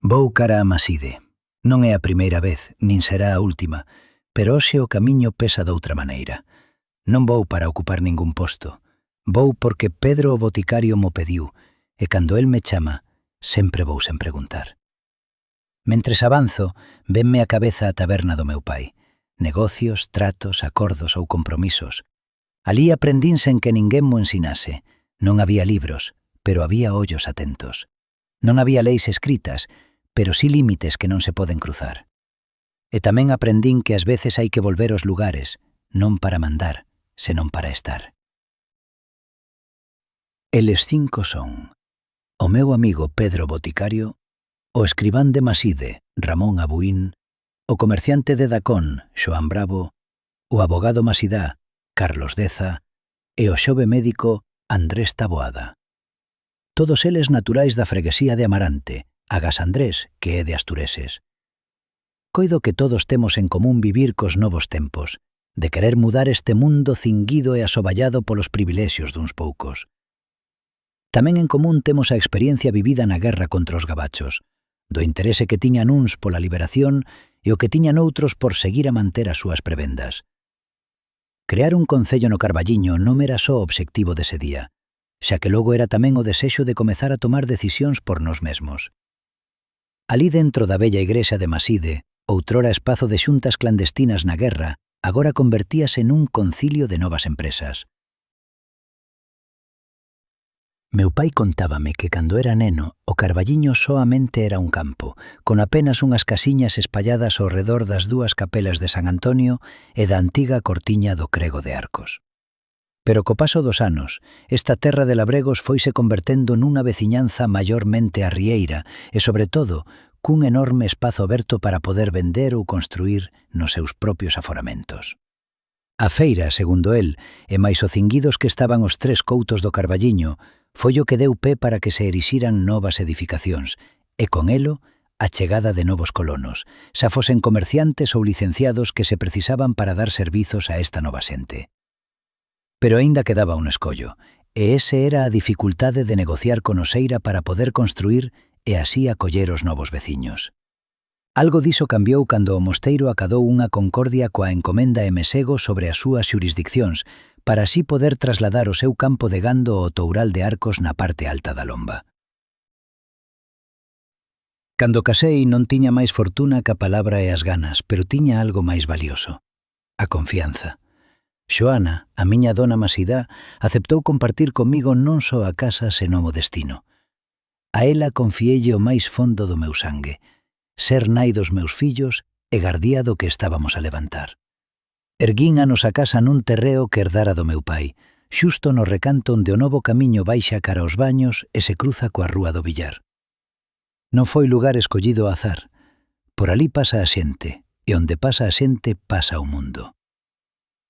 Vou cara a Maside. Non é a primeira vez, nin será a última, pero hoxe o camiño pesa doutra maneira. Non vou para ocupar ningún posto. Vou porque Pedro o boticario mo pediu, e cando el me chama, sempre vou sen preguntar. Mentres avanzo, venme a cabeza a taberna do meu pai. Negocios, tratos, acordos ou compromisos. Alí aprendín sen que ninguén mo ensinase. Non había libros, pero había ollos atentos. Non había leis escritas, pero sí límites que non se poden cruzar. E tamén aprendín que ás veces hai que volver aos lugares, non para mandar, senón para estar. Eles cinco son o meu amigo Pedro Boticario, o escribán de Maside, Ramón Abuín, o comerciante de Dacón, Xoán Bravo, o abogado masidá, Carlos Deza, e o xove médico, Andrés Taboada. Todos eles naturais da freguesía de Amarante, agás Andrés, que é de Astureses. Coido que todos temos en común vivir cos novos tempos, de querer mudar este mundo cinguido e asoballado polos privilexios duns poucos. Tamén en común temos a experiencia vivida na guerra contra os gabachos, do interese que tiñan uns pola liberación e o que tiñan outros por seguir a manter as súas prebendas. Crear un concello no Carballiño non era só o obxectivo dese día, xa que logo era tamén o desexo de comezar a tomar decisións por nós mesmos. Alí dentro da bella igrexa de Maside, outrora espazo de xuntas clandestinas na guerra, agora convertíase nun concilio de novas empresas. Meu pai contábame que cando era neno, o Carballiño soamente era un campo, con apenas unhas casiñas espalladas ao redor das dúas capelas de San Antonio e da antiga cortiña do Crego de Arcos. Pero co paso dos anos, esta terra de labregos foise convertendo nunha veciñanza maiormente arrieira e, sobre todo, cun enorme espazo aberto para poder vender ou construir nos seus propios aforamentos. A feira, segundo el, e máis o cinguidos que estaban os tres coutos do Carballiño, foi o que deu pé para que se erixiran novas edificacións, e con elo, a chegada de novos colonos, xa fosen comerciantes ou licenciados que se precisaban para dar servizos a esta nova xente. Pero aínda quedaba un escollo, e ese era a dificultade de negociar con Oseira para poder construir e así acoller os novos veciños. Algo diso cambiou cando o mosteiro acadou unha concordia coa encomenda e mesego sobre as súas xurisdiccións para así poder trasladar o seu campo de gando ao Toural de Arcos na parte alta da lomba. Cando casei non tiña máis fortuna que a palabra e as ganas, pero tiña algo máis valioso: a confianza. Xoana, a miña dona masidá, aceptou compartir comigo non só a casa senón o destino. A ela confiélle o máis fondo do meu sangue, ser nai dos meus fillos e gardía do que estábamos a levantar. Erguín a nosa casa nun terreo que herdara do meu pai, xusto no recanto onde o novo camiño baixa cara aos baños e se cruza coa rúa do billar. Non foi lugar escollido ao azar. Por alí pasa a xente, e onde pasa a xente pasa o mundo.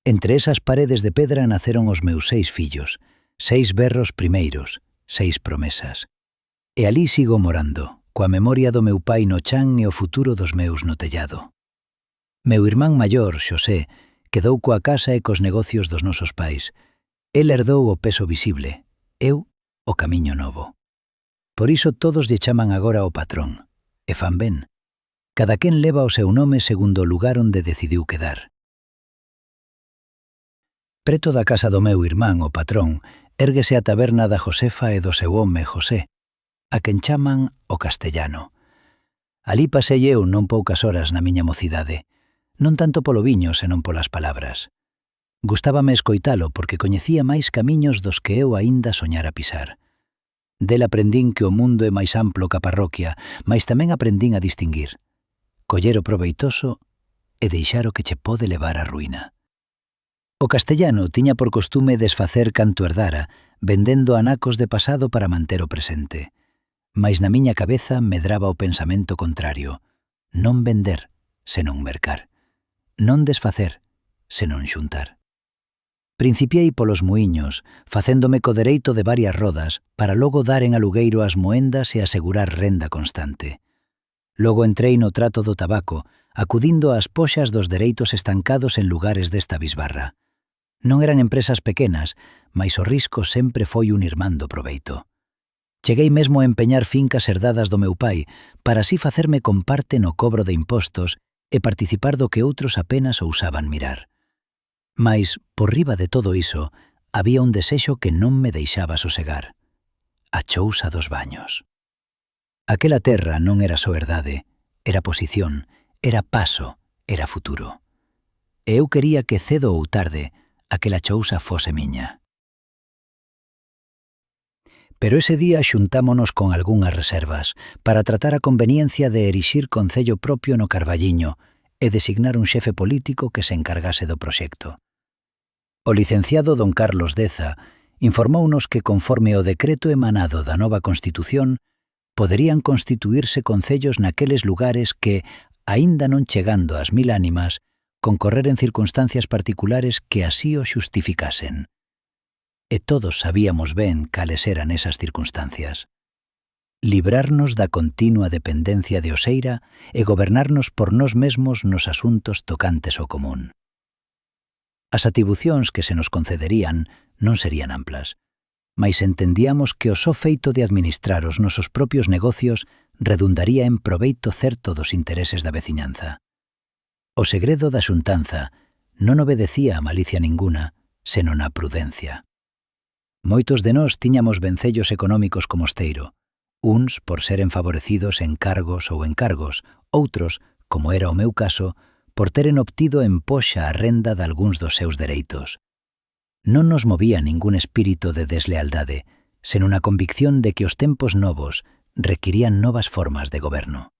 Entre esas paredes de pedra naceron os meus 6 fillos, 6 berros primeiros, 6 promesas. E alí sigo morando, coa memoria do meu pai no chan e o futuro dos meus no tellado. Meu irmán maior, Xosé, quedou coa casa e cos negocios dos nosos pais. El herdou o peso visible, eu o camiño novo. Por iso todos lle chaman agora o patrón, e fan ben. Cada quen leva o seu nome segundo o lugar onde decidiu quedar. Preto da casa do meu irmán, o patrón, érguese a taberna da Josefa e do seu home, José, a quen chaman o Castellano. Alí pasei eu non poucas horas na miña mocidade, non tanto polo viño, senón polas palabras. Gustábame escoitalo porque coñecía máis camiños dos que eu aínda soñara pisar. Del aprendín que o mundo é máis amplo que a parroquia, mais tamén aprendín a distinguir, coller o proveitoso e deixar o que che pode levar á ruína. O Castellano tiña por costume desfacer canto herdara, vendendo anacos de pasado para manter o presente. Mais na miña cabeza medraba o pensamento contrario: non vender, senón mercar; non desfacer, senón xuntar. Principiei polos muiños, facéndome co dereito de varias rodas, para logo dar en alugueiro as moendas e asegurar renda constante. Logo entrei no trato do tabaco, acudindo ás poxas dos dereitos estancados en lugares desta bisbarra. Non eran empresas pequenas, mais o risco sempre foi un irmán do proveito. Cheguei mesmo a empeñar fincas herdadas do meu pai para así facerme con parte no cobro de impostos e participar do que outros apenas ousaban mirar. Mais, por riba de todo iso, había un desexo que non me deixaba sosegar. A chousa dos baños. Aquela terra non era só herdade, era posición, era paso, era futuro. E eu quería que cedo ou tarde aquela chousa fose miña. Pero ese día xuntámonos con algunhas reservas para tratar a conveniencia de erixir concello propio no Carballiño e designar un xefe político que se encargase do proxecto. O licenciado don Carlos Deza informounos que conforme o decreto emanado da nova Constitución poderían constituirse concellos naqueles lugares que, aínda non chegando ás 1000 ánimas, concorrer en circunstancias particulares que así o xustificasen. E todos sabíamos ben cales eran esas circunstancias. Librarnos da continua dependencia de Oseira e gobernarnos por nós mesmos nos asuntos tocantes ao común. As atribucións que se nos concederían non serían amplas, mais entendíamos que o só feito de administrar os nosos propios negocios redundaría en proveito certo dos intereses da veciñanza. O segredo da xuntanza non obedecía a malicia ninguna, senón a prudencia. Moitos de nós tiñamos vencellos económicos como Mosteiro, uns por seren favorecidos en cargos ou encargos, outros, como era o meu caso, por teren obtido en poxa a renda de algúns dos seus dereitos. Non nos movía ningún espírito de deslealdade, sen unha convicción de que os tempos novos requirían novas formas de goberno.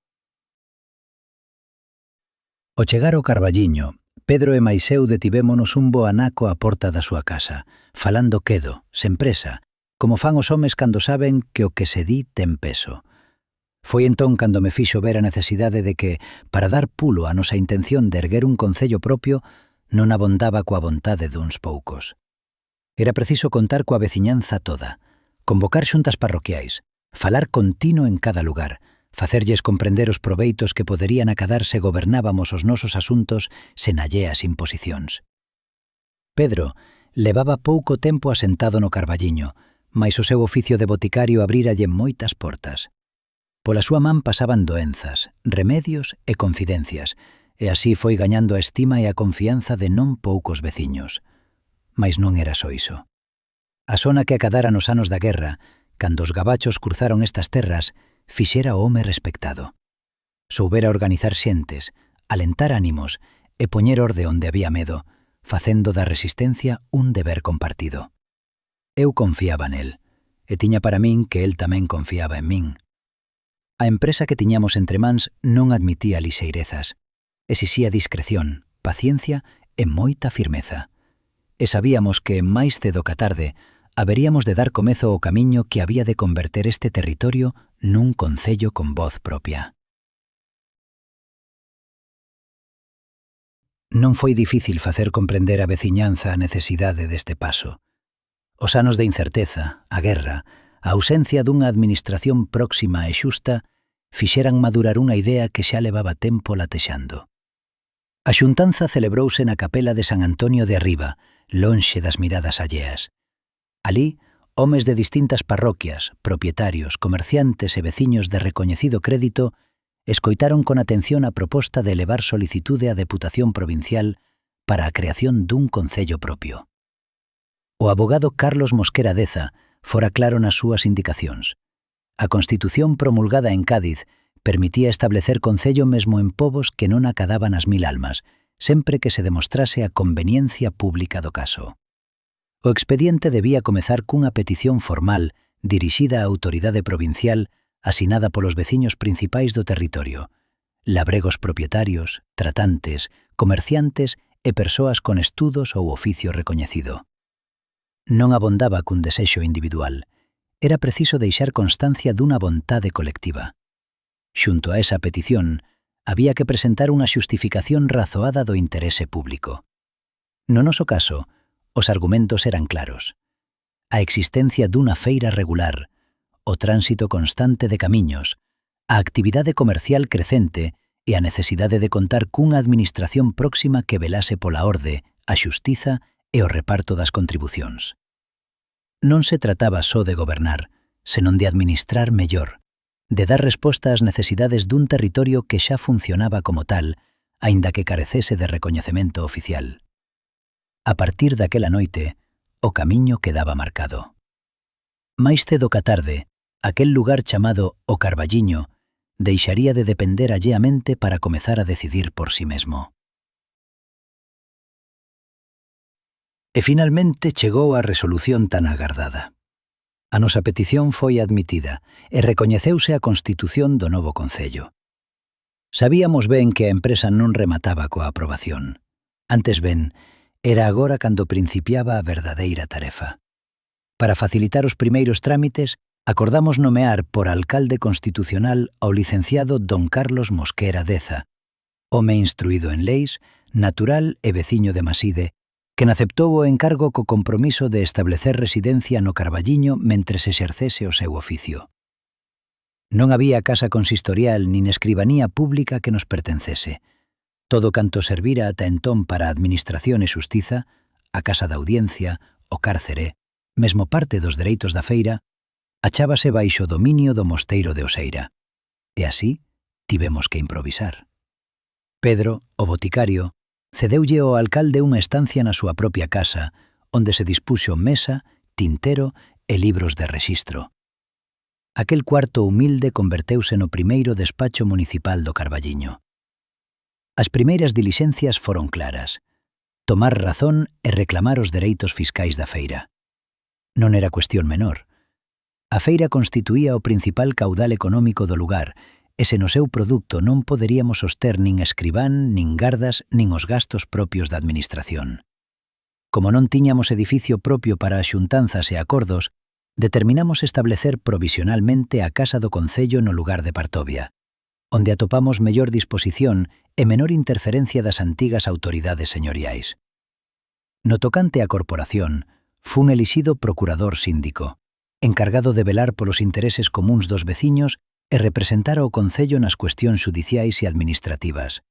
Ao chegar ao Carballiño, Pedro e mais eu detivémonos un bo anaco á porta da súa casa, falando quedo, sen presa, como fan os homes cando saben que o que se di ten peso. Foi entón cando me fixo ver a necesidade de que, para dar pulo á nosa intención de erguer un concello propio, non abondaba coa vontade duns poucos. Era preciso contar coa veciñanza toda, convocar xuntas parroquiais, falar continuo en cada lugar, facerlles comprender os proveitos que poderían acadar se gobernábamos os nosos asuntos sen alleas imposicións. Pedro levaba pouco tempo asentado no Carballiño, mais o seu oficio de boticario abríralle moitas portas. Pola súa man pasaban doenzas, remedios e confidencias, e así foi gañando a estima e a confianza de non poucos veciños. Mais non era só iso. A zona que acadara nos anos da guerra, cando os gabachos cruzaron estas terras, fixera o home respectado. Soubera organizar xentes, alentar ánimos e poñer orde onde había medo, facendo da resistencia un deber compartido. Eu confiaba nel, e tiña para min que el tamén confiaba en min. A empresa que tiñamos entre mans non admitía lixeirezas, exixía discreción, paciencia e moita firmeza. E sabíamos que, máis cedo ca tarde, haberíamos de dar comezo ao camiño que había de converter este territorio nun concello con voz propia. Non foi difícil facer comprender á veciñanza a necesidade deste paso. Os anos de incerteza, a guerra, a ausencia dunha administración próxima e xusta fixeran madurar unha idea que xa levaba tempo latexando. A xuntanza celebrouse na capela de San Antonio de Arriba, lonxe das miradas alleas. Alí, homes de distintas parroquias, propietarios, comerciantes e veciños de recoñecido crédito escoitaron con atención a proposta de elevar solicitude á Deputación Provincial para a creación dun concello propio. O abogado Carlos Mosquera Deza fora claro nas súas indicacións. A Constitución promulgada en Cádiz permitía establecer concello mesmo en pobos que non acadaban as 1000 almas, sempre que se demostrase a conveniencia pública do caso. O expediente debía comezar cunha petición formal dirixida á autoridade provincial asinada polos veciños principais do territorio, labregos propietarios, tratantes, comerciantes e persoas con estudos ou oficio recoñecido. Non abondaba cun desexo individual, era preciso deixar constancia dunha vontade colectiva. Xunto a esa petición, había que presentar unha xustificación razoada do interese público. No noso caso, os argumentos eran claros. A existencia dunha feira regular, o tránsito constante de camiños, a actividade comercial crecente e a necesidade de contar cunha administración próxima que velase pola orde, a xustiza e o reparto das contribucións. Non se trataba só de gobernar, senón de administrar mellor, de dar resposta ás necesidades dun territorio que xa funcionaba como tal, aínda que carecese de recoñecemento oficial. A partir daquela noite, o camiño quedaba marcado. Máis cedo ca tarde, aquel lugar chamado O Carballiño deixaría de depender alleamente para comezar a decidir por si mesmo. E finalmente chegou a resolución tan agardada. A nosa petición foi admitida e recoñeceuse a constitución do novo concello. Sabíamos ben que a empresa non remataba coa aprobación. Antes ben, era agora cando principiaba a verdadeira tarefa. Para facilitar os primeiros trámites, acordamos nomear por alcalde constitucional ao licenciado don Carlos Mosquera Deza, home instruído en leis, natural e veciño de Maside, quen aceptou o encargo co compromiso de establecer residencia no Carballiño mentres exercese o seu oficio. Non había casa consistorial nin escribanía pública que nos pertencese. Todo canto servira ata entón para a administración e xustiza, a casa da audiencia, o cárcere, mesmo parte dos dereitos da feira, achábase baixo dominio do mosteiro de Oseira. E así tivemos que improvisar. Pedro, o boticario, cedeulle ao alcalde unha estancia na súa propia casa, onde se dispuxo mesa, tintero e libros de rexistro. Aquel cuarto humilde converteuse no primeiro despacho municipal do Carballiño. As primeiras dilixencias foron claras: tomar razón e reclamar os dereitos fiscais da feira. Non era cuestión menor. A feira constituía o principal caudal económico do lugar, e se no seu produto non poderíamos soster nin escribán, nin gardas, nin os gastos propios da administración. Como non tiñamos edificio propio para as xuntanzas e acordos, determinamos establecer provisionalmente a Casa do Concello no lugar de Partovia, onde atopamos mellor disposición e menor interferencia das antigas autoridades señoriais. No tocante á corporación, fun elixido procurador síndico, encargado de velar polos intereses comuns dos veciños e representar ao Concello nas cuestións xudiciais e administrativas.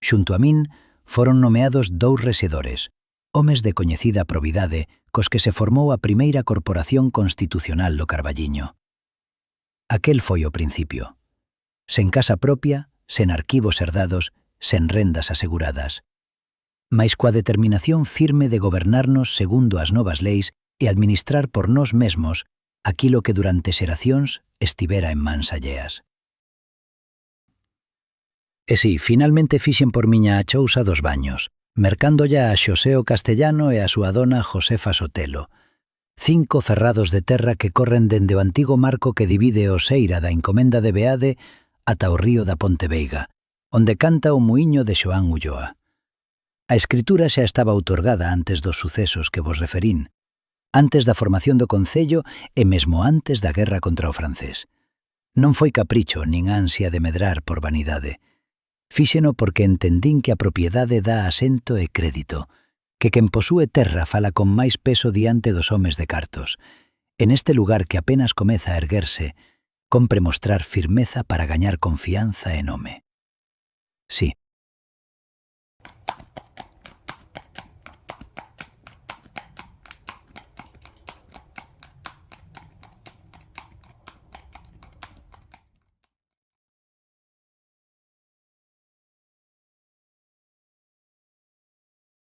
Xunto a min, foron nomeados 2 rexedores, homes de coñecida probidade, cos que se formou a primeira corporación constitucional do Carballiño. Aquel foi o principio. Sen casa propia, sen arquivos herdados, sen rendas aseguradas. Mais coa determinación firme de gobernarnos segundo as novas leis e administrar por nós mesmos aquilo que durante xeracións estivera en mans alleas. E si, finalmente fixen por miña a chousa dos baños, mercándolla a Xoseo Castellano e a súa dona Josefa Sotelo, 5 ferrados de terra que corren dende o antigo marco que divide Oseira da encomenda de Beade ata o río da Ponte Veiga, onde canta o muiño de Xoán Ulloa. A escritura xa estaba outorgada antes dos sucesos que vos referín, antes da formación do Concello e mesmo antes da guerra contra o francés. Non foi capricho nin ansia de medrar por vanidade. Fíxeno porque entendín que a propiedade dá asento e crédito, que quen posúe terra fala con máis peso diante dos homes de cartos. En este lugar que apenas comeza a erguerse, compre mostrar firmeza para gañar confianza e nome. Sí,